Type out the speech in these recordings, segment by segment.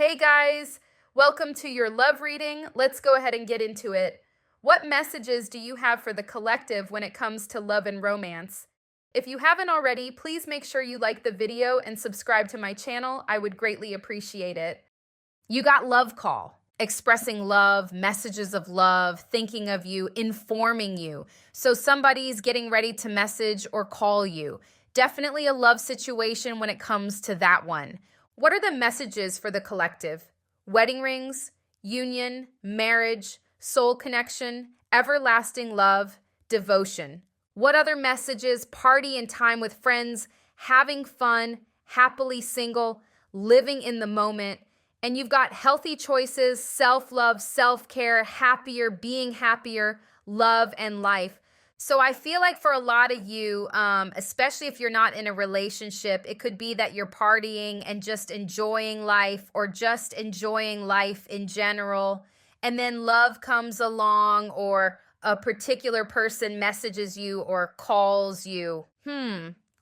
Hey guys, welcome to your love reading. Let's go ahead and get into it. What messages do you have for the collective when it comes to love and romance? If you haven't already, please make sure you like the video and subscribe to my channel. I would greatly appreciate it. You got love call, expressing love, messages of love, thinking of you, informing you. So somebody's getting ready to message or call you. Definitely a love situation when it comes to that one. What are the messages for the collective? Wedding rings, union, marriage, soul connection, everlasting love, devotion. What other messages? Party and time with friends, having fun, happily single, living in the moment. And you've got healthy choices, self-love, self-care, happier, being happier, love, and life. So I feel like for a lot of you, especially if you're not in a relationship, it could be that you're partying and just enjoying life or just enjoying life in general. And then love comes along or a particular person messages you or calls you.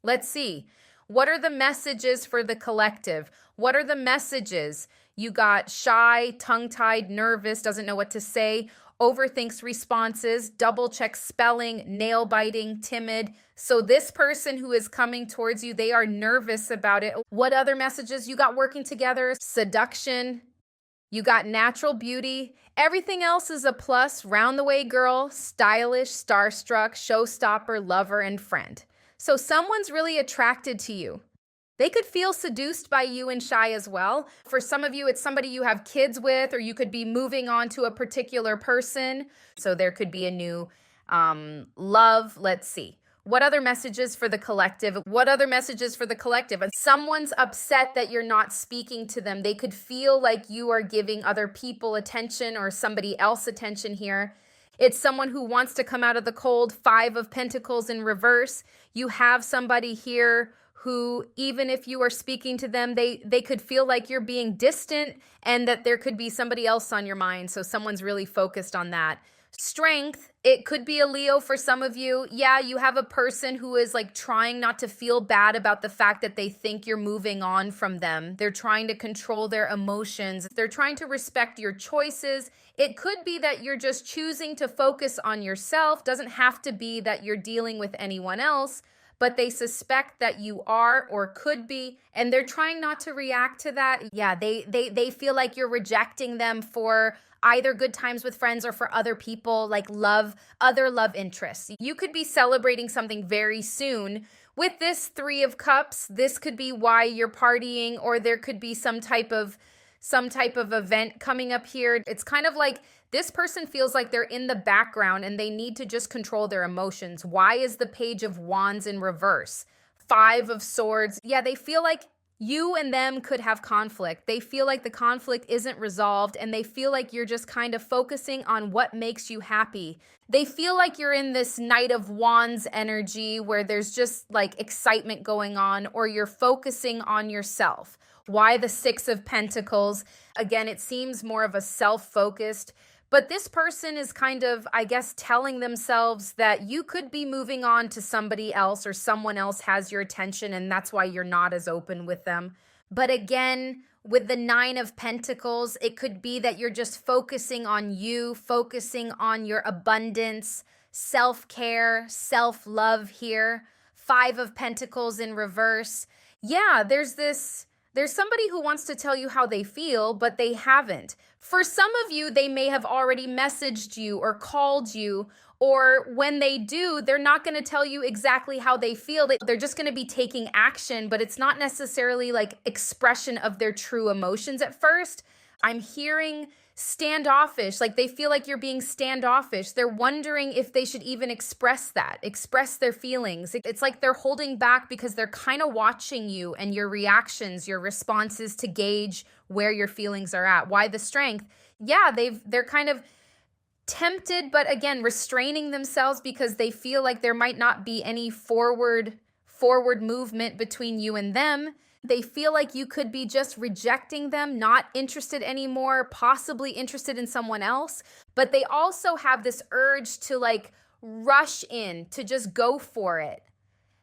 Let's see. What are the messages for the collective? What are the messages? You got shy, tongue-tied, nervous, doesn't know what to say, overthinks responses, double checks spelling, nail biting, timid. So this person who is coming towards you, they are nervous about it. What other messages? You got working together, seduction, you got natural beauty. Everything else is a plus, round the way girl, stylish, starstruck, showstopper, lover, and friend. So someone's really attracted to you. They could feel seduced by you and shy as well. For some of you, it's somebody you have kids with, or you could be moving on to a particular person. So there could be a new love. Let's see. What other messages for the collective? What other messages for the collective? And someone's upset that you're not speaking to them. They could feel like you are giving other people attention or somebody else attention here. It's someone who wants to come out of the cold. 5 of Pentacles in reverse. You have somebody here who, even if you are speaking to them, they could feel like you're being distant and that there could be somebody else on your mind. So someone's really focused on that. Strength, it could be a Leo for some of you. Yeah, you have a person who is like trying not to feel bad about the fact that they think you're moving on from them. They're trying to control their emotions. They're trying to respect your choices. It could be that you're just choosing to focus on yourself. Doesn't have to be that you're dealing with anyone else, but they suspect that you are or could be, and they're trying not to react to that. Yeah, they feel like you're rejecting them for either good times with friends or for other people, like other love interests. You could be celebrating something very soon. With this 3 of Cups, this could be why you're partying, or there could be some type of event coming up here. It's kind of like this person feels like they're in the background and they need to just control their emotions. Why is the Page of Wands in reverse? 5 of Swords. Yeah, they feel like you and them could have conflict. They feel like the conflict isn't resolved and they feel like you're just kind of focusing on what makes you happy. They feel like you're in this Knight of Wands energy where there's just like excitement going on, or you're focusing on yourself. Why the 6 of Pentacles? Again, it seems more of a self-focused, but this person is kind of, I guess, telling themselves that you could be moving on to somebody else or someone else has your attention and that's why you're not as open with them. But again, with the 9 of Pentacles, it could be that you're just focusing on you, focusing on your abundance, self-care, self-love here. 5 of Pentacles in reverse. Yeah, there's somebody who wants to tell you how they feel, but they haven't. For some of you, they may have already messaged you or called you, or when they do, they're not going to tell you exactly how they feel. They're just going to be taking action, but it's not necessarily like expression of their true emotions at first. I'm hearing standoffish, like they feel like you're being standoffish. They're wondering if they should even express their feelings. It's like they're holding back because they're kind of watching you and your reactions, your responses to gauge where your feelings are at. Why the Strength? Yeah, they're kind of tempted, but again, restraining themselves because they feel like there might not be any forward movement between you and them. They feel like you could be just rejecting them, not interested anymore, possibly interested in someone else. But they also have this urge to like rush in, to just go for it.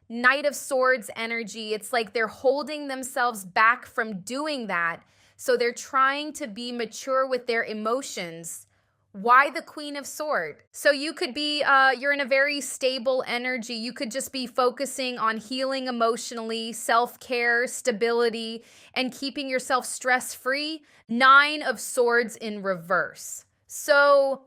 Knight of Swords energy. It's like they're holding themselves back from doing that So they're trying to be mature with their emotions. Why the Queen of Swords? So you could be, you're in a very stable energy. You could just be focusing on healing emotionally, self-care, stability, and keeping yourself stress-free. Nine of Swords in reverse. So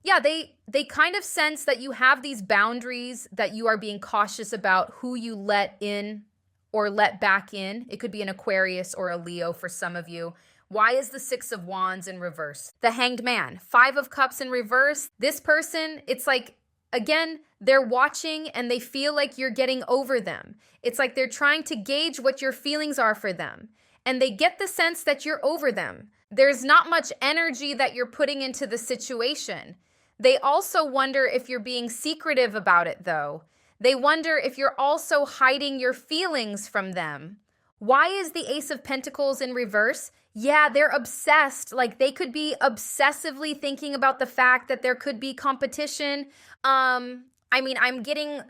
yeah, they kind of sense that you have these boundaries, that you are being cautious about who you let in or let back in. It could be an Aquarius or a Leo for some of you. Why is the Six of Wands in reverse? The Hanged Man, Five of Cups in reverse. This person, it's like, again, they're watching and they feel like you're getting over them. It's like they're trying to gauge what your feelings are for them. And they get the sense that you're over them. There's not much energy that you're putting into the situation. They also wonder if you're being secretive about it, though. They wonder if you're also hiding your feelings from them. Why is the Ace of Pentacles in reverse? Yeah, they're obsessed. Like, they could be obsessively thinking about the fact that there could be competition. I'm getting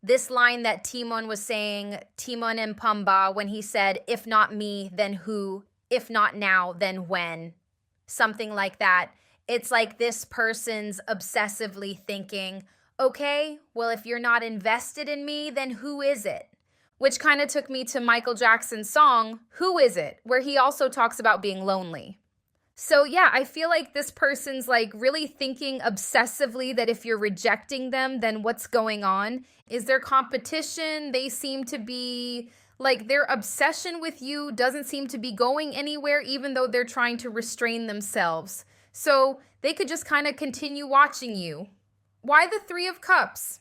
this line that Timon was saying, Timon and Pumbaa, when he said, if not me, then who? If not now, then when? Something like that. It's like this person's obsessively thinking, okay, well, if you're not invested in me, then who is it? Which kind of took me to Michael Jackson's song, Who Is It? Where he also talks about being lonely. So yeah, I feel like this person's like really thinking obsessively that if you're rejecting them, then what's going on? Is there competition? They seem to be like their obsession with you doesn't seem to be going anywhere, even though they're trying to restrain themselves. So they could just kind of continue watching you. Why the Three of Cups?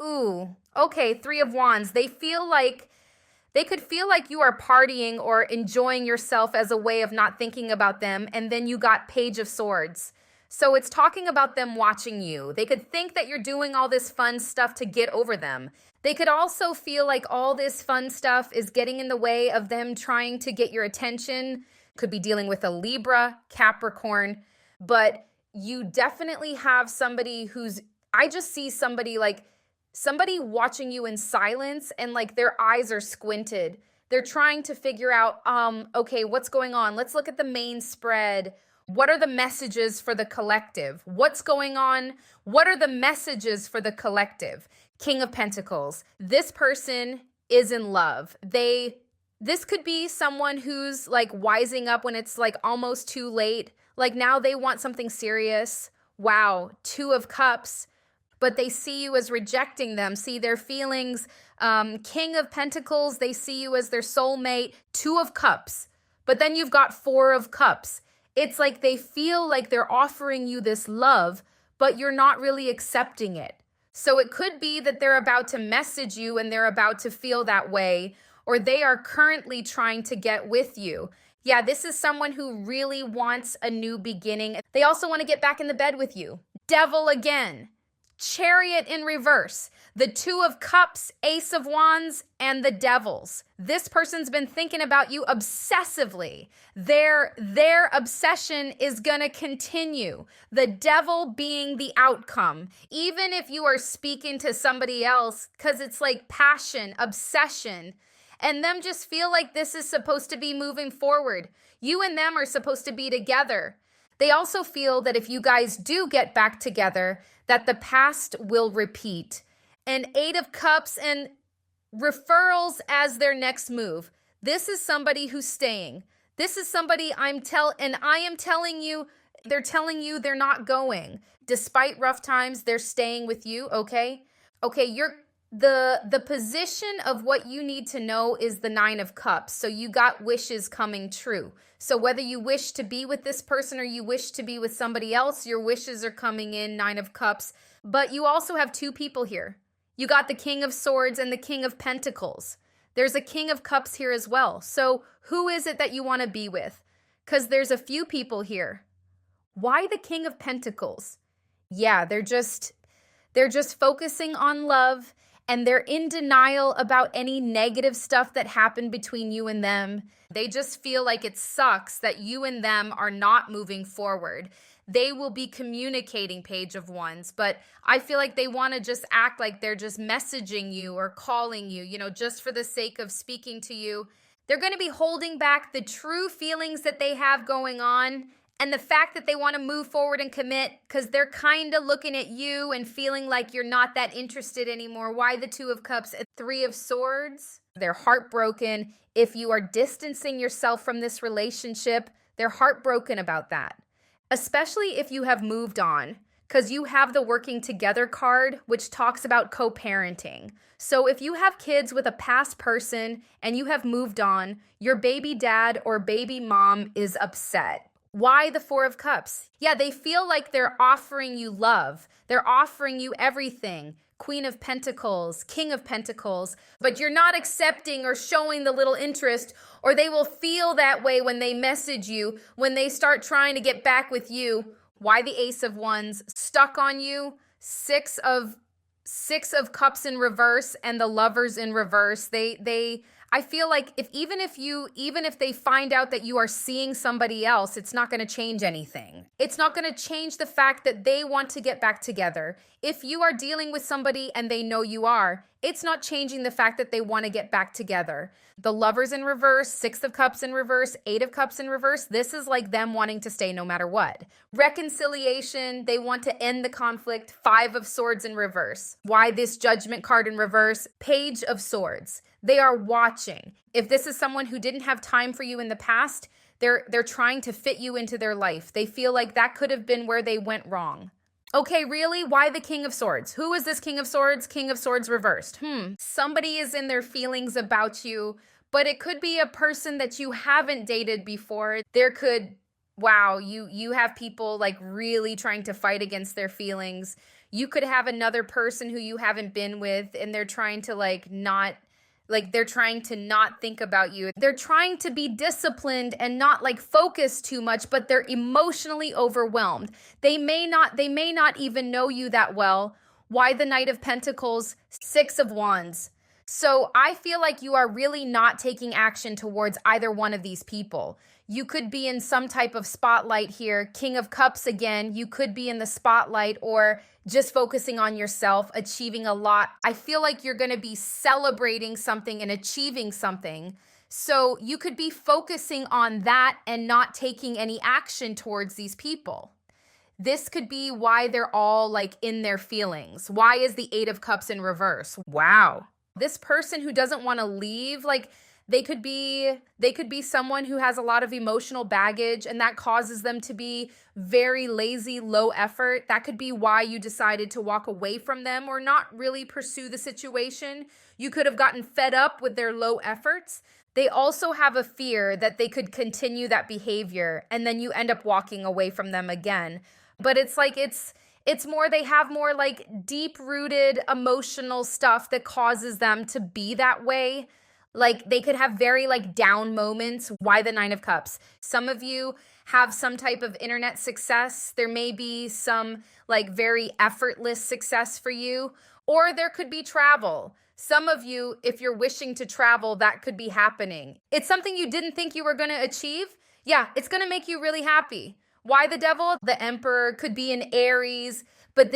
Ooh, okay, Three of Wands. They could feel like you are partying or enjoying yourself as a way of not thinking about them. And then you got Page of Swords. So it's talking about them watching you. They could think that you're doing all this fun stuff to get over them. They could also feel like all this fun stuff is getting in the way of them trying to get your attention. Could be dealing with a Libra, Capricorn, but you definitely have somebody I just see somebody watching you in silence and like their eyes are squinted. They're trying to figure out, okay, what's going on? Let's look at the main spread. What are the messages for the collective? What's going on? What are the messages for the collective? King of Pentacles. This person is in love. This could be someone who's like wising up when it's like almost too late. Like now they want something serious. Wow, Two of Cups. But they see you as rejecting them, see their feelings. King of Pentacles, they see you as their soulmate. Two of Cups. But then you've got Four of Cups. It's like they feel like they're offering you this love, but you're not really accepting it. So it could be that they're about to message you and they're about to feel that way, or they are currently trying to get with you. Yeah, this is someone who really wants a new beginning. They also want to get back in the bed with you. Devil again. Chariot in reverse. The Two of Cups, Ace of Wands, and the Devils. This person's been thinking about you obsessively. Their obsession is going to continue. The Devil being the outcome. Even if you are speaking to somebody else, because it's like passion, obsession, and them just feel like this is supposed to be moving forward. You and them are supposed to be together. They also feel that if you guys do get back together, that the past will repeat. And Eight of Cups and referrals as their next move. This is somebody who's staying. This is somebody I am telling you, they're telling you they're not going. Despite rough times, they're staying with you, okay? Okay, the position of what you need to know is the Nine of Cups. So you got wishes coming true. So whether you wish to be with this person or you wish to be with somebody else, your wishes are coming in, Nine of Cups. But you also have two people here. You got the King of Swords and the King of Pentacles. There's a King of Cups here as well. So who is it that you want to be with? Because there's a few people here. Why the King of Pentacles? Yeah, they're just focusing on love. And they're in denial about any negative stuff that happened between you and them. They just feel like it sucks that you and them are not moving forward. They will be communicating, Page of Wands, but I feel like they want to just act like they're just messaging you or calling you, just for the sake of speaking to you. They're going to be holding back the true feelings that they have going on and the fact that they want to move forward and commit because they're kind of looking at you and feeling like you're not that interested anymore. Why the Two of Cups and Three of Swords? They're heartbroken. If you are distancing yourself from this relationship, they're heartbroken about that, especially if you have moved on, because you have the working together card, which talks about co-parenting. So if you have kids with a past person and you have moved on, your baby dad or baby mom is upset. Why the Four of Cups? Yeah, they feel like they're offering you love. They're offering you everything. Queen of Pentacles, King of Pentacles, but you're not accepting or showing the little interest, or they will feel that way when they message you, when they start trying to get back with you. Why the Ace of Wands? Stuck on you. Six of Cups in reverse and the Lovers in reverse. I feel like even if they find out that you are seeing somebody else, it's not going to change anything. It's not going to change the fact that they want to get back together. If you are dealing with somebody and they know you are, it's not changing the fact that they want to get back together. The Lovers in reverse, Six of Cups in reverse, Eight of Cups in reverse, this is like them wanting to stay no matter what. Reconciliation, they want to end the conflict. Five of Swords in reverse. Why this Judgment card in reverse? Page of Swords. They are watching. If this is someone who didn't have time for you in the past, they're trying to fit you into their life. They feel like that could have been where they went wrong. Okay, really? Why the King of Swords? Who is this King of Swords? King of Swords reversed. Somebody is in their feelings about you, but it could be a person that you haven't dated before. Wow, you have people like really trying to fight against their feelings. You could have another person who you haven't been with and they're trying to they're trying to not think about you. They're trying to be disciplined and not like focus too much, but they're emotionally overwhelmed. They may not even know you that well. Why the Knight of Pentacles, Six of Wands? So I feel like you are really not taking action towards either one of these people. You could be in some type of spotlight here. King of Cups again, you could be in the spotlight or just focusing on yourself, achieving a lot. I feel like you're going to be celebrating something and achieving something. So you could be focusing on that and not taking any action towards these people. This could be why they're all like in their feelings. Why is the Eight of Cups in reverse? Wow. This person who doesn't want to leave, like they could be someone who has a lot of emotional baggage and that causes them to be very lazy, low effort. That could be why you decided to walk away from them or not really pursue the situation. You could have gotten fed up with their low efforts. They also have a fear that they could continue that behavior and then you end up walking away from them again. But it's like it's more, they have more like deep-rooted emotional stuff that causes them to be that way. Like they could have very like down moments. Why the Nine of Cups? Some of you have some type of internet success. There may be some like very effortless success for you, or there could be travel. Some of you, if you're wishing to travel, that could be happening. It's something you didn't think you were going to achieve. Yeah, it's going to make you really happy. Why the Devil? The Emperor could be in Aries, but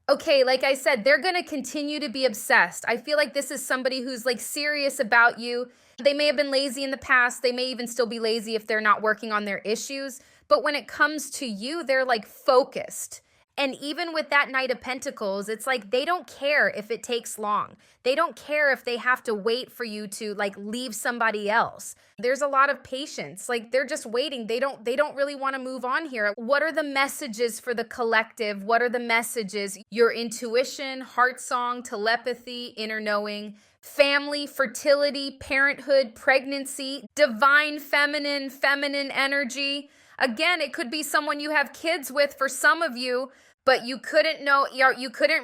okay, like I said, they're going to continue to be obsessed. I feel like this is somebody who's like serious about you. They may have been lazy in the past. They may even still be lazy if they're not working on their issues. But when it comes to you, they're like focused. And even with that Knight of Pentacles, it's like they don't care if it takes long. They don't care if they have to wait for you to like leave somebody else. There's a lot of patience. Like they're just waiting. They don't really want to move on here. What are the messages for the collective? What are the messages? Your intuition, heart song, telepathy, inner knowing, family, fertility, parenthood, pregnancy, divine feminine energy. Again, it could be someone you have kids with for some of you, but you couldn't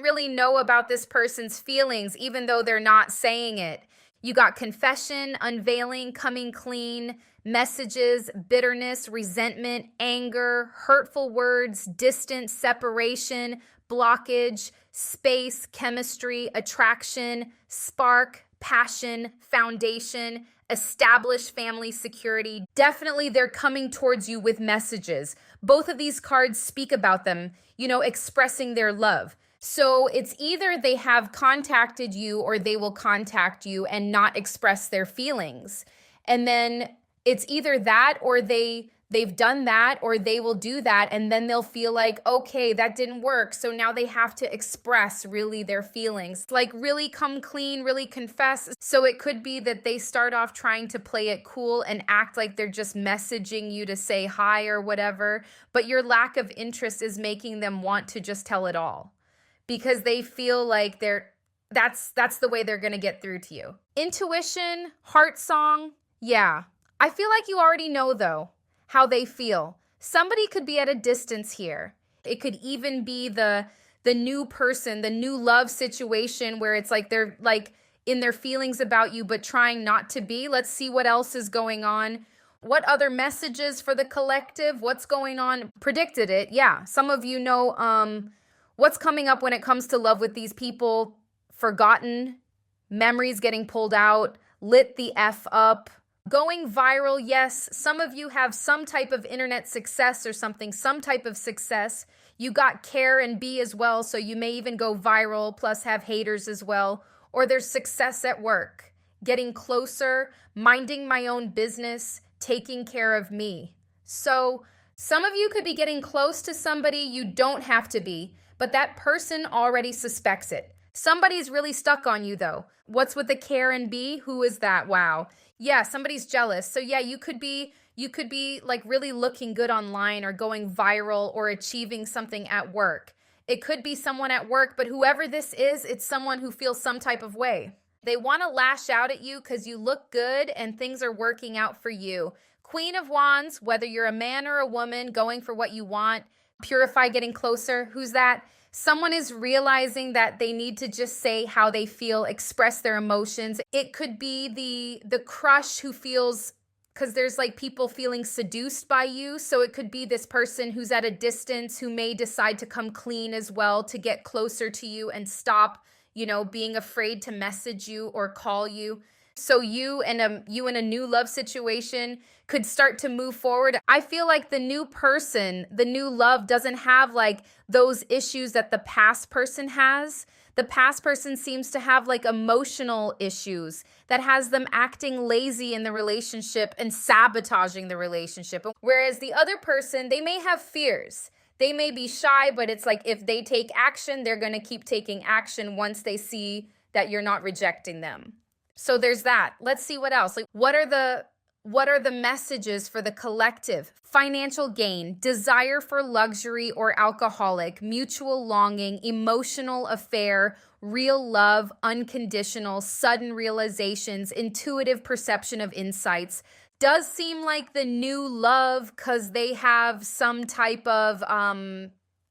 really know about this person's feelings, even though they're not saying it. You got confession, unveiling, coming clean, messages, bitterness, resentment, anger, hurtful words, distance, separation, blockage, space, chemistry, attraction, spark, passion, foundation, establish family security. Definitely they're coming towards you with messages. Both of these cards speak about them, expressing their love. So it's either they have contacted you or they will contact you and not express their feelings. And then it's either that or they've done that or they will do that, and then they'll feel like, okay, that didn't work, so now they have to express really their feelings, like really come clean, really confess. So it could be that they start off trying to play it cool and act like they're just messaging you to say hi or whatever, but your lack of interest is making them want to just tell it all because they feel like that's the way they're going to get through to you. Intuition, heart song, yeah. I feel like you already know though how they feel. Somebody could be at a distance here. It could even be the new person, the new love situation where it's like they're like in their feelings about you but trying not to be. Let's see what else is going on. What other messages for the collective? What's going on? Predicted it. Yeah. Some of you know what's coming up when it comes to love with these people. Forgotten, memories getting pulled out, lit the F up. Going viral, yes. Some of you have some type of internet success or something, some type of success. You got care and B as well, so you may even go viral, plus have haters as well. Or there's success at work, getting closer, minding my own business, taking care of me. So some of you could be getting close to somebody. You don't have to be, but that person already suspects it. Somebody's really stuck on you though. What's with the care and B? Who is that? Wow. Yeah, somebody's jealous. So yeah, you could be like really looking good online or going viral or achieving something at work. It could be someone at work, but whoever this is, it's someone who feels some type of way. They want to lash out at you because you look good and things are working out for you. Queen of Wands, whether you're a man or a woman going for what you want, purify, getting closer. Who's that? Someone is realizing that they need to just say how they feel, express their emotions. It could be the crush who feels, because there's like people feeling seduced by you. So it could be this person who's at a distance who may decide to come clean as well to get closer to you and stop, being afraid to message you or call you. So you in a new love situation could start to move forward. I feel like the new person, the new love doesn't have like those issues that the past person has. The past person seems to have like emotional issues that has them acting lazy in the relationship and sabotaging the relationship. Whereas the other person, they may have fears. They may be shy, but it's like if they take action, they're going to keep taking action once they see that you're not rejecting them. So there's that. Let's see what else. Like what are the messages for the collective? Financial gain, desire for luxury or alcoholic, mutual longing, emotional affair, real love, unconditional, sudden realizations, intuitive perception of insights. Does seem like the new love because they have some type of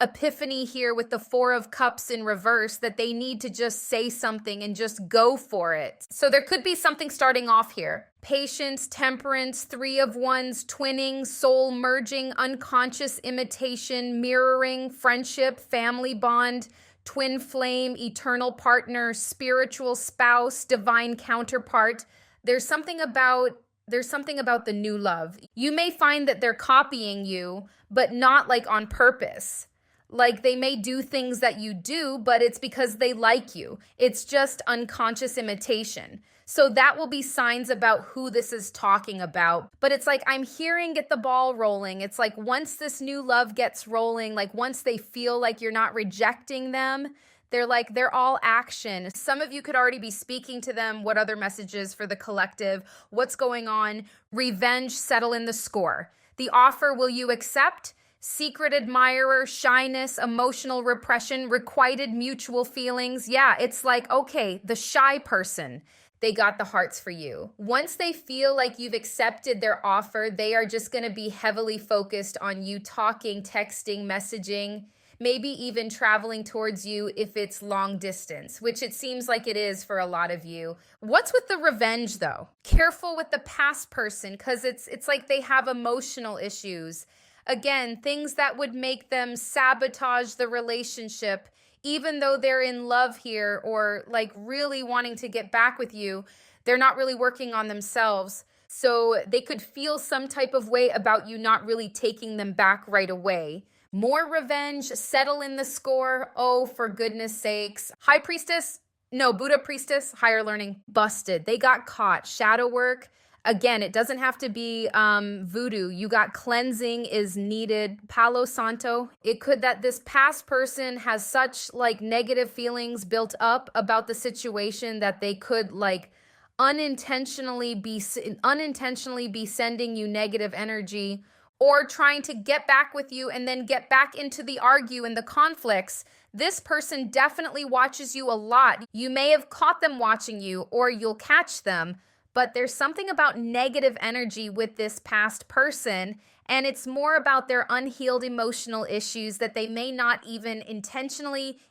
epiphany here with the Four of Cups in reverse that they need to just say something and just go for it. So there could be something starting off here. Patience, temperance, Three of Wands, twinning, soul merging, unconscious imitation, mirroring, friendship, family bond, twin flame, eternal partner, spiritual spouse, divine counterpart. There's something about the new love. You may find that they're copying you, but not like on purpose. Like they may do things that you do, but it's because they like you. It's just unconscious imitation. So that will be signs about who this is talking about. But it's like, I'm hearing get the ball rolling. It's like once this new love gets rolling, like once they feel like you're not rejecting them, they're all action. Some of you could already be speaking to them. What other messages for the collective? What's going on? Revenge, settle in the score. The offer, will you accept? Secret admirer, shyness, emotional repression, requited mutual feelings. Yeah, it's like, okay, the shy person, they got the hearts for you. Once they feel like you've accepted their offer, they are just going to be heavily focused on you talking, texting, messaging, maybe even traveling towards you if it's long distance, which it seems like it is for a lot of you. What's with the revenge though? Careful with the past person because it's like they have emotional issues. Again, things that would make them sabotage the relationship, even though they're in love here or like really wanting to get back with you, they're not really working on themselves. So they could feel some type of way about you not really taking them back right away. More revenge, settle in the score. Oh, for goodness sakes. High Priestess, no, Buddha Priestess, higher learning, busted. They got caught. Shadow work. Again, it doesn't have to be voodoo. You got cleansing is needed. Palo Santo. It could that this past person has such like negative feelings built up about the situation that they could like unintentionally be sending you negative energy or trying to get back with you and then get back into the argue and the conflicts. This person definitely watches you a lot. You may have caught them watching you or you'll catch them. But there's something about negative energy with this past person, and it's more about their unhealed emotional issues that they may not even intentionally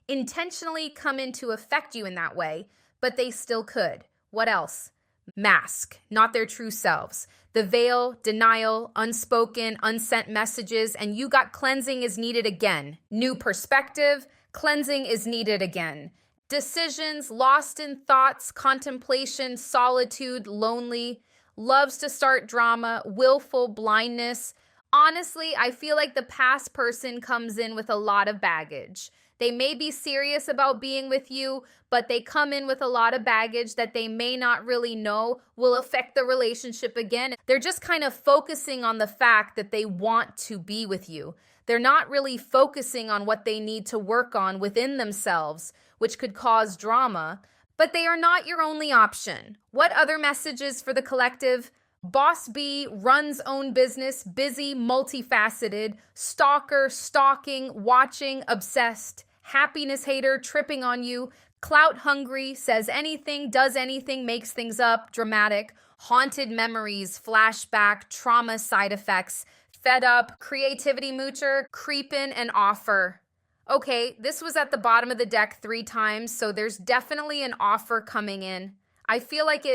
come in to affect you in that way, but they still could. What else? Mask, not their true selves. The veil, denial, unspoken, unsent messages, and you got cleansing is needed again. New perspective, cleansing is needed again. Decisions, lost in thoughts, contemplation, solitude, lonely, loves to start drama, willful blindness. Honestly, I feel like the past person comes in with a lot of baggage. They may be serious about being with you, but they come in with a lot of baggage that they may not really know will affect the relationship again. They're just kind of focusing on the fact that they want to be with you. They're not really focusing on what they need to work on within themselves, which could cause drama, but they are not your only option. What other messages for the collective? Boss B runs own business, busy, multifaceted, stalker, stalking, watching, obsessed, happiness hater, tripping on you, clout hungry, says anything, does anything, makes things up, dramatic, haunted memories, flashback, trauma side effects, fed up, creativity moocher, creepin' and offer. Okay, this was at the bottom of the deck 3 times, so there's definitely an offer coming in. I feel like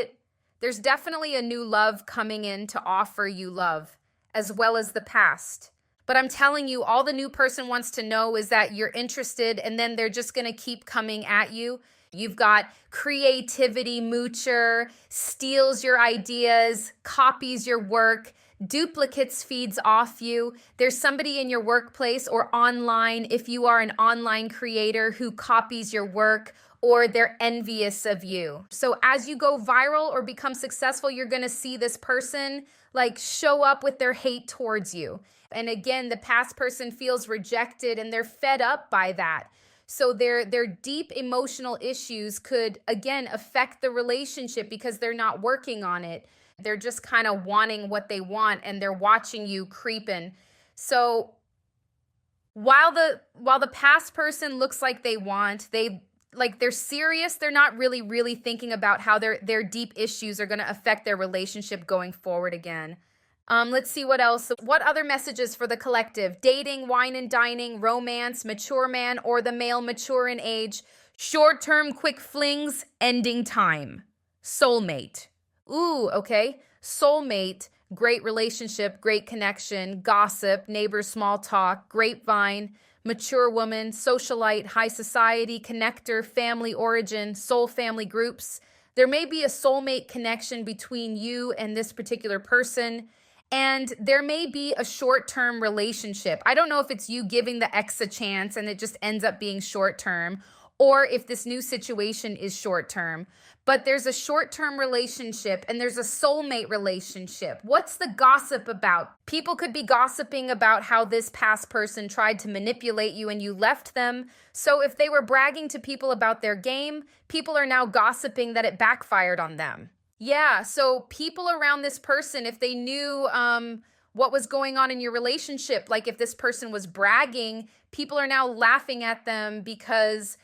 there's definitely a new love coming in to offer you love, as well as the past. But I'm telling you, all the new person wants to know is that you're interested, and then they're just going to keep coming at you. You've got creativity moocher, steals your ideas, copies your work, duplicates feeds off you. There's somebody in your workplace or online, if you are an online creator, who copies your work, or they're envious of you. So as you go viral or become successful, you're going to see this person like show up with their hate towards you. And again, the past person feels rejected and they're fed up by that. So their deep emotional issues could, again, affect the relationship because they're not working on it. They're just kind of wanting what they want and they're watching you creeping. So while the past person looks like they're serious, they're not really thinking about how their deep issues are going to affect their relationship going forward again. Let's see what else. What other messages for the collective? Dating, wine and dining, romance, mature man or the male mature in age, short-term quick flings, ending time, soulmate. Ooh, okay. Soulmate, great relationship, great connection, gossip, neighbors, small talk, grapevine, mature woman, socialite, high society, connector, family origin, soul family groups. There may be a soulmate connection between you and this particular person, and there may be a short-term relationship. I don't know if it's you giving the ex a chance and it just ends up being short-term, or if this new situation is short-term. But there's a short-term relationship and there's a soulmate relationship. What's the gossip about? People could be gossiping about how this past person tried to manipulate you and you left them. So if they were bragging to people about their game, people are now gossiping that it backfired on them. Yeah, so people around this person, if they knew what was going on in your relationship, like if this person was bragging, people are now laughing at them because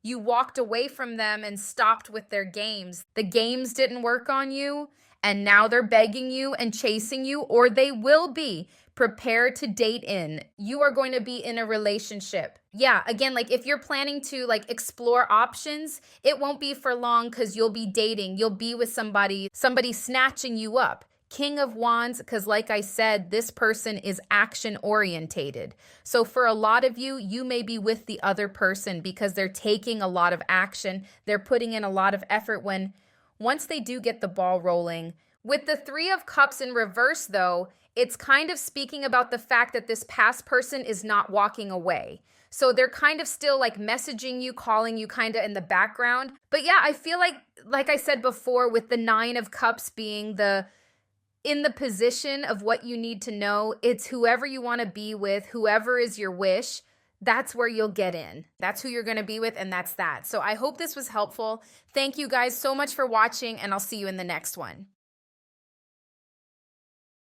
you walked away from them and stopped with their games. The games didn't work on you, and now they're begging you and chasing you, or they will be. Prepare to date in. You are going to be in a relationship. Yeah, again, like if you're planning to like explore options, it won't be for long because you'll be dating. You'll be with somebody snatching you up. King of Wands, because like I said, this person is action orientated. So for a lot of you, you may be with the other person because they're taking a lot of action. They're putting in a lot of effort once they do get the ball rolling, With the Three of Cups in reverse, though, it's kind of speaking about the fact that this past person is not walking away. So they're kind of still like messaging you, calling you kind of in the background. But yeah, I feel like I said before, with the Nine of Cups being in the position of what you need to know, it's whoever you want to be with, whoever is your wish. That's where you'll get in. That's who you're going to be with, and that's that. So I hope this was helpful. Thank you guys so much for watching, and I'll see you in the next one.